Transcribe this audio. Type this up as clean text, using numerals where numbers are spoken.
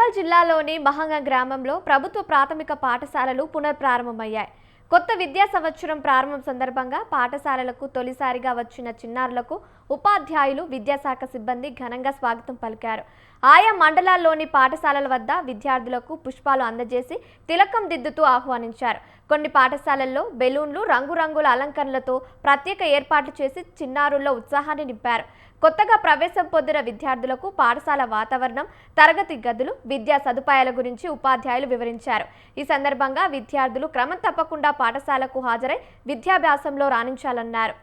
నిర్మల్ జిల్లాలోని మహంగ గ్రామంలో ప్రభుత్వ ప్రాథమిక పాఠశాలలు పునఃప్రారంభమయ్యాయి. కొత్త విద్యా సంవత్సరం ప్రారంభం సందర్భంగా పాఠశాలలకు తొలిసారిగా వచ్చిన చిన్నారులకు ఉపాధ్యాయులు, విద్యాశాఖ సిబ్బంది ఘనంగా స్వాగతం పలికారు. ఆయా మండలాల్లోని పాఠశాలల వద్ద విద్యార్థులకు పుష్పాలు అందజేసి తిలకం దిద్దుతూ ఆహ్వానించారు. కొన్ని పాఠశాలల్లో బెలూన్లు, రంగురంగుల అలంకరణలతో ప్రత్యేక ఏర్పాట్లు చేసి చిన్నారుల్లో ఉత్సాహాన్ని నింపారు. కొత్తగా ప్రవేశం పొందిన విద్యార్థులకు పాఠశాల వాతావరణం, తరగతి గదులు, విద్యా సదుపాయాల గురించి ఉపాధ్యాయులు వివరించారు. ఈ సందర్భంగా విద్యార్థులు క్రమం తప్పకుండా పాఠశాలకు హాజరై విద్యాభ్యాసంలో రాణించాలన్నారు.